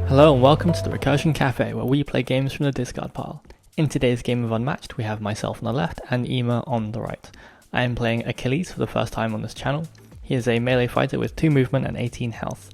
Hello and welcome to the Recursion Cafe, where we play games from the discard pile. In today's game of Unmatched, we have myself on the left and Ema on the right. I am playing Achilles for the first time on this channel. He is a melee fighter with 2 movement and 18 health.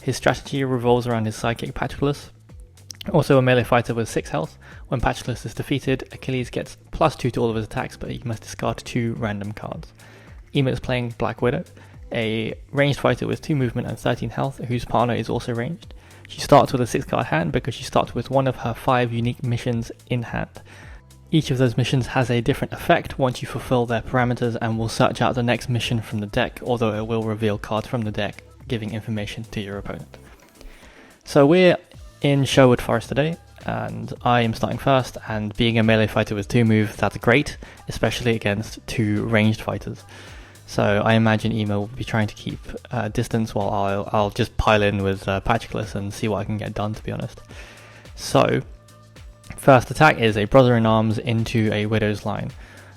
His strategy revolves around his sidekick Patroclus, also a melee fighter with 6 health. When Patroclus is defeated, Achilles gets +2 to all of his attacks, but he must discard 2 random cards. Ema is playing Black Widow, a ranged fighter with 2 movement and 13 health, whose partner is also ranged. She starts with a 6-card hand because she starts with one of her 5 unique missions in hand. Each of those missions has a different effect once you fulfill their parameters and will search out the next mission from the deck, although it will reveal cards from the deck, giving information to your opponent. So we're in Sherwood Forest today, and I am starting first, and being a melee fighter with 2 moves, that's great, especially against 2 ranged fighters. So I imagine Ema will be trying to keep distance while I'll just pile in with Patroclus and see what I can get done, to be honest. So, first attack is a brother-in-arms into a Widow's line.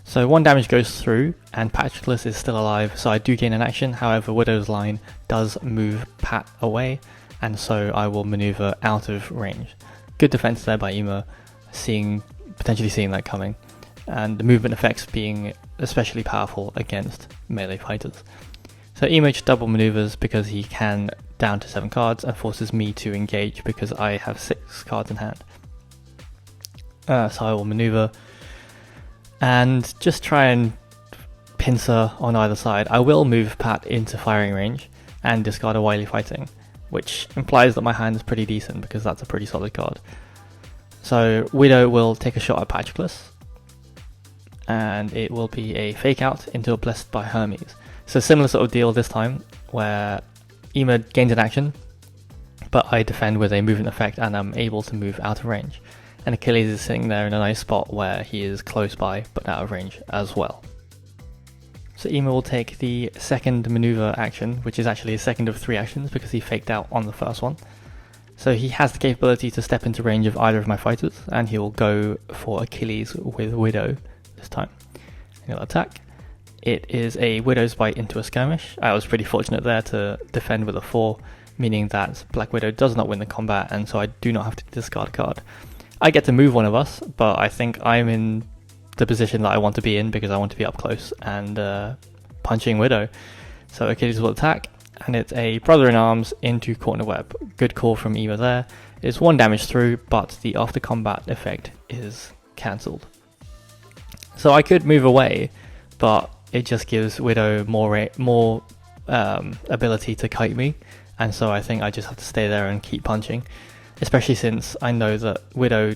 So 1 damage goes through, and Patroclus is still alive, so I do gain an action. However, Widow's line does move Pat away, and so I will maneuver out of range. Good defense there by Ema, potentially seeing that coming, and the movement effects being especially powerful against melee fighters. So Ema just double maneuvers because he can down to 7 cards and forces me to engage because I have 6 cards in hand. So I will maneuver and just try and pincer on either side. I will move Pat into firing range and discard a Wily Fighting, which implies that my hand is pretty decent because that's a pretty solid card. So Widow will take a shot at Patroclus, and it will be a fake out into a Blessed by Hermes. So similar sort of deal this time, where Ema gains an action, but I defend with a movement effect and I'm able to move out of range. And Achilles is sitting there in a nice spot where he is close by but out of range as well. So Ema will take the second maneuver action, which is actually a second of 3 actions because he faked out on the first one. So he has the capability to step into range of either of my fighters, and he will go for Achilles with Widow this time. He'll attack. It is a Widow's Bite into a skirmish. I was pretty fortunate there to defend with a 4, meaning that Black Widow does not win the combat, and so I do not have to discard a card. I get to move one of us, but I think I'm in the position that I want to be in because I want to be up close and punching Widow. So Achilles will attack, and it's a brother-in-arms into Corner Web. Good call from Ema there. It's 1 damage through, but the after combat effect is cancelled. So I could move away, but it just gives Widow more ability to kite me, and so I think I just have to stay there and keep punching, especially since I know that Widow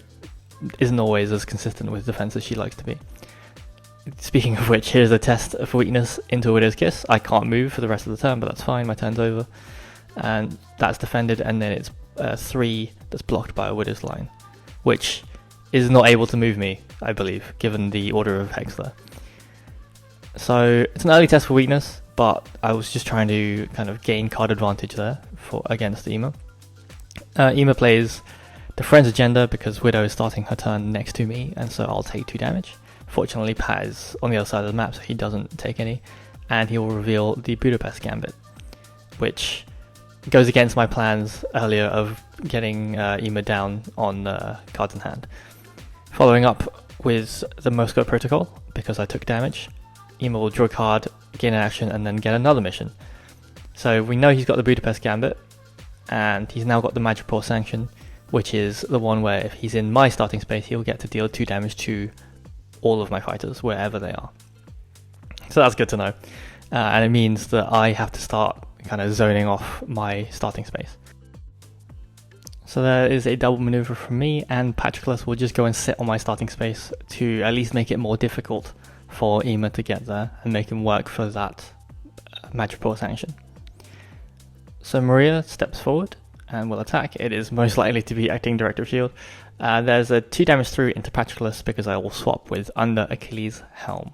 isn't always as consistent with defense as she likes to be. Speaking of which, here's a test for weakness into Widow's Kiss. I can't move for the rest of the turn, but that's fine, my turn's over. And that's defended, and then it's 3 that's blocked by a Widow's Line, which is not able to move me, I believe, given the order of hex there. So it's an early test for weakness, but I was just trying to kind of gain card advantage there against Ema. Ema plays the Friend's Agenda because Widow is starting her turn next to me, and so I'll take 2 damage. Fortunately, Pat is on the other side of the map, so he doesn't take any, and he will reveal the Budapest Gambit, which goes against my plans earlier of getting Ema down on cards in hand. Following up with the Moscow Protocol, because I took damage, Ema will draw a card, gain an action, and then get another mission. So we know he's got the Budapest Gambit, and he's now got the Madripoor Sanction, which is the one where if he's in my starting space, he'll get to deal 2 damage to all of my fighters, wherever they are. So that's good to know. And it means that I have to start kind of zoning off my starting space. So there is a double maneuver from me, and Patroclus will just go and sit on my starting space to at least make it more difficult for Ema to get there and make him work for that Madripoor Sanction. So Maria steps forward and will attack. It is most likely to be acting Director of Shield. There's a 2 damage through into Patroclus because I will swap with under Achilles' helm.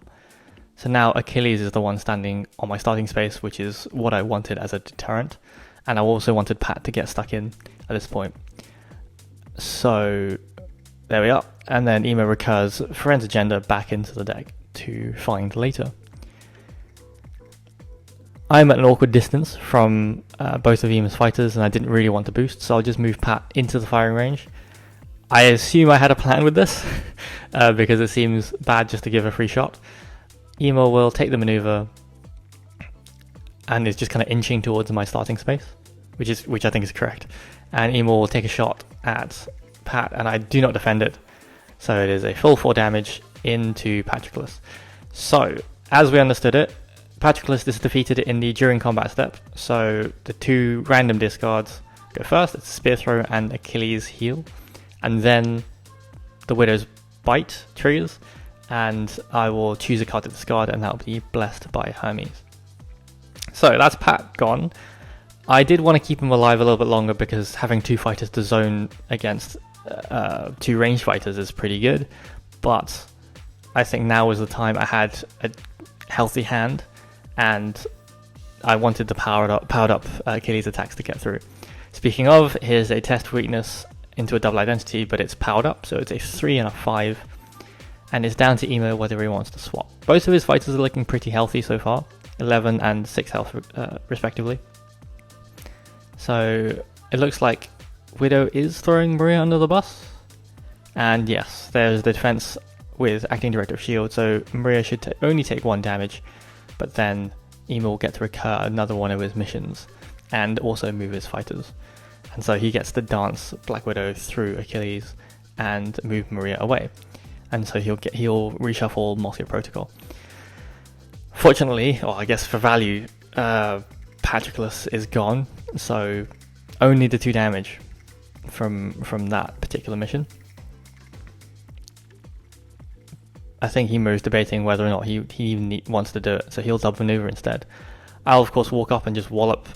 So now Achilles is the one standing on my starting space, which is what I wanted as a deterrent, and I also wanted Pat to get stuck in at this point. So there we are, and then Ema recurs Friend's Agenda back into the deck to find later. I'm at an awkward distance from both of Ima's fighters, and I didn't really want to boost, so I'll just move Pat into the firing range. I assume I had a plan with this, because it seems bad just to give a free shot. Ima will take the maneuver, and is just kind of inching towards my starting space, which I think is correct. And Ima will take a shot at Pat, and I do not defend it, so it is a full 4 damage into Patroclus. So, as we understood it, Patroclus is defeated in the during combat step, so the 2 random discards go first. It's Spear Throw and Achilles heal, and then the Widow's Bite triggers, and I will choose a card to discard, and that will be Blessed by Hermes. So that's Pat gone. I did want to keep him alive a little bit longer because having 2 fighters to zone against 2 ranged fighters is pretty good, but I think now was the time. I had a healthy hand, and I wanted the powered up Achilles attacks to get through. Speaking of, here's a test weakness into a double identity, but it's powered up, so it's a 3 and a 5, and it's down to Emo whether he wants to swap. Both of his fighters are looking pretty healthy so far, 11 and 6 health respectively. So it looks like Widow is throwing Maria under the bus, and yes, there's the defense with Acting Director of Shield, so Maria should only take 1 damage, but then Emo will get to recur another one of his missions and also move his fighters. And so he gets to dance Black Widow through Achilles and move Maria away. And so he'll reshuffle Moscow Protocol. Fortunately, or I guess for value, Patroclus is gone, so only the 2 damage from that particular mission. I think Emo's debating whether or not he even wants to do it, so he'll double maneuver instead. I'll of course walk up and just wallop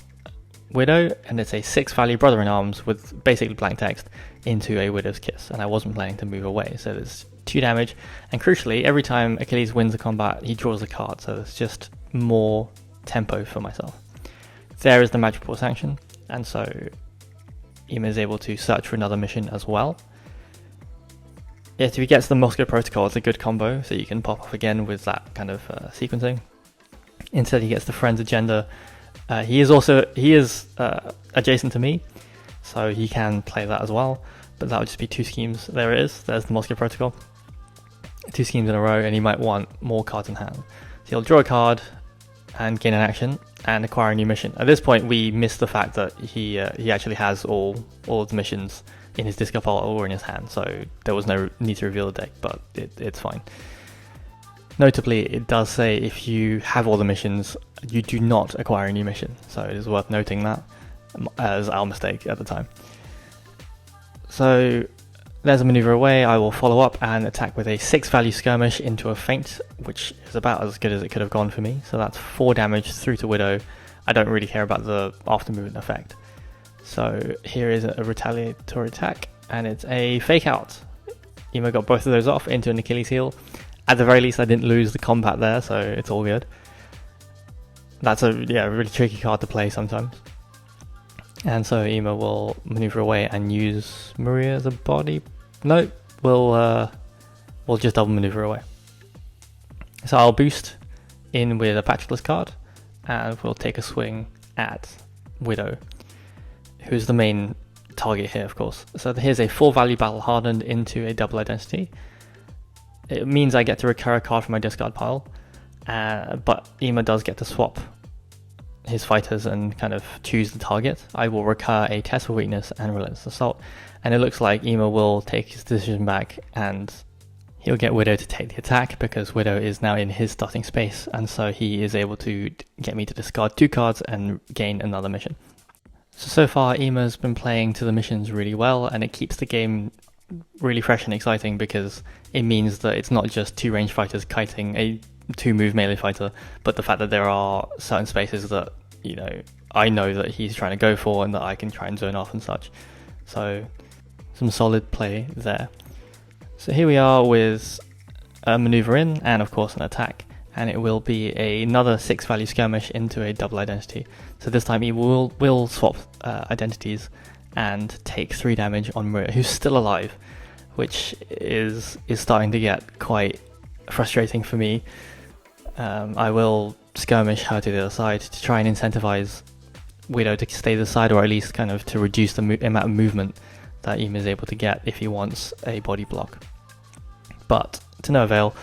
Widow, and it's a 6 value Brother-in-Arms with basically blank text into a Widow's Kiss, and I wasn't planning to move away, so there's 2 damage, and crucially, every time Achilles wins a combat, he draws a card, so there's just more tempo for myself. There is the Magic Port Sanction, and so Ema is able to search for another mission as well. Yet if he gets the Moscow Protocol, it's a good combo, so you can pop off again with that kind of sequencing. Instead he gets the Friend's Agenda. He is adjacent to me, so he can play that as well, but that would just be 2 schemes. There it is, there's the Moscow Protocol. 2 schemes in a row, and he might want more cards in hand. So he'll draw a card and gain an action and acquire a new mission. At this point we missed the fact that he actually has all of the missions in his discard pile or in his hand, so there was no need to reveal the deck, but it's fine. Notably, it does say if you have all the missions, you do not acquire a new mission, so it is worth noting that, as our mistake at the time. So there's a maneuver away. I will follow up and attack with a 6 value Skirmish into a Feint, which is about as good as it could have gone for me, so that's 4 damage through to Widow. I don't really care about the after movement effect. So here is a retaliatory attack, and it's a Fake Out. Emo got both of those off into an Achilles heel. At the very least I didn't lose the combat there, so it's all good. That's a really tricky card to play sometimes. And so Emo will maneuver away and use Maria as a body. No, we'll just double maneuver away. So I'll boost in with a Patroclus card, and we'll take a swing at Widow, who's the main target here, of course. So here's a 4 value Battle Hardened into a double identity. It means I get to recur a card from my discard pile, but Ema does get to swap his fighters and kind of choose the target. I will recur a Test for Weakness and Relentless Assault, and it looks like Ema will take his decision back, and he'll get Widow to take the attack because Widow is now in his starting space, and so he is able to get me to discard 2 cards and gain another mission. So far Ema's been playing to the missions really well, and it keeps the game really fresh and exciting because it means that it's not just 2 range fighters kiting a 2 move melee fighter, but the fact that there are certain spaces that, you know, I know that he's trying to go for and that I can try and zone off and such. So some solid play there. So here we are with a maneuver in and of course an attack, and it will be another 6 value Skirmish into a double identity. So this time he will swap identities and take 3 damage on Maria, who's still alive, which is starting to get quite frustrating for me. I will skirmish her to the other side to try and incentivize Widow to stay to the side, or at least kind of to reduce the amount of movement that Ema is able to get if he wants a body block. But to no avail,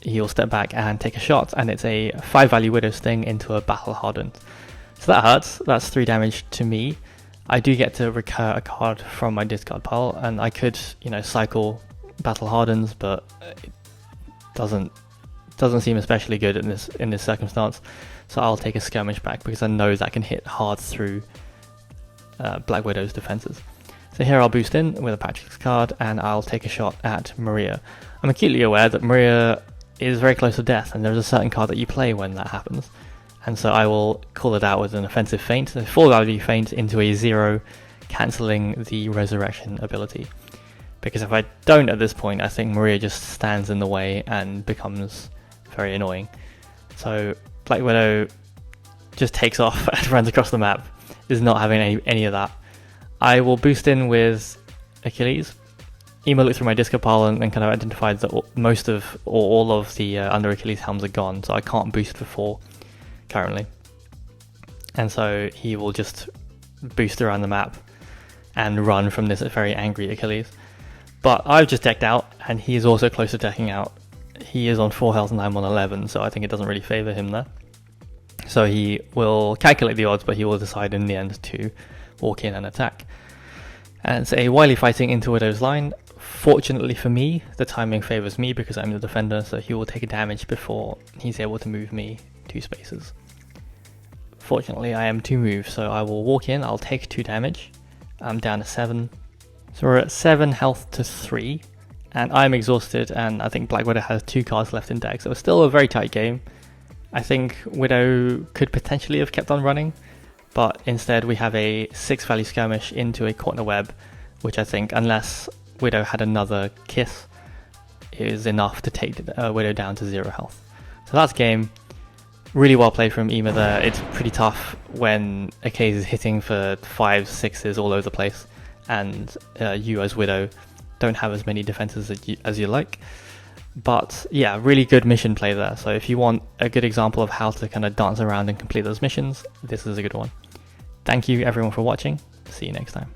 he'll step back and take a shot, and it's a 5-value Widow Sting into a Battle Hardened. So that hurts. That's 3 damage to me. I do get to recur a card from my discard pile, and I could, cycle Battle Hardens, but it doesn't seem especially good in this circumstance. So I'll take a skirmish back because I know that can hit hard through Black Widow's defenses. So here I'll boost in with a Patroclus card, and I'll take a shot at Maria. I'm acutely aware that Maria is very close to death, and there's a certain card that you play when that happens. And so I will call it out with an offensive feint, a 4-value feint into a 0, cancelling the resurrection ability. Because if I don't at this point, I think Maria just stands in the way and becomes very annoying. So Black Widow just takes off and runs across the map, is not having any of that. I will boost in with Achilles. Ema looked through my discard pile and kind of identified that all of the under Achilles helms are gone, so I can't boost for 4 currently. And so he will just boost around the map and run from this very angry Achilles. But I've just decked out, and he is also close to decking out. He is on 4 health and I'm on 11, so I think it doesn't really favour him there. So he will calculate the odds, but he will decide in the end to walk in and attack. And it's a wily fighting into Widow's line. Fortunately for me, the timing favours me because I'm the defender, so he will take a damage before he's able to move me 2 spaces. Fortunately, I am 2 moves, so I will walk in, I'll take 2 damage. I'm down to 7. So we're at 7 health to 3, and I'm exhausted, and I think Black Widow has 2 cards left in deck, so it's still a very tight game. I think Widow could potentially have kept on running, but instead we have a 6-value skirmish into a corner web, which I think, unless Widow had another kiss, is enough to take Widow down to 0 health. So that's game. Really well played from Ema there. It's pretty tough when Achilles is hitting for 5s, 6s all over the place, and you as Widow don't have as many defenses as you like. But yeah, really good mission play there. So if you want a good example of how to kind of dance around and complete those missions, this is a good one. Thank you everyone for watching. See you next time.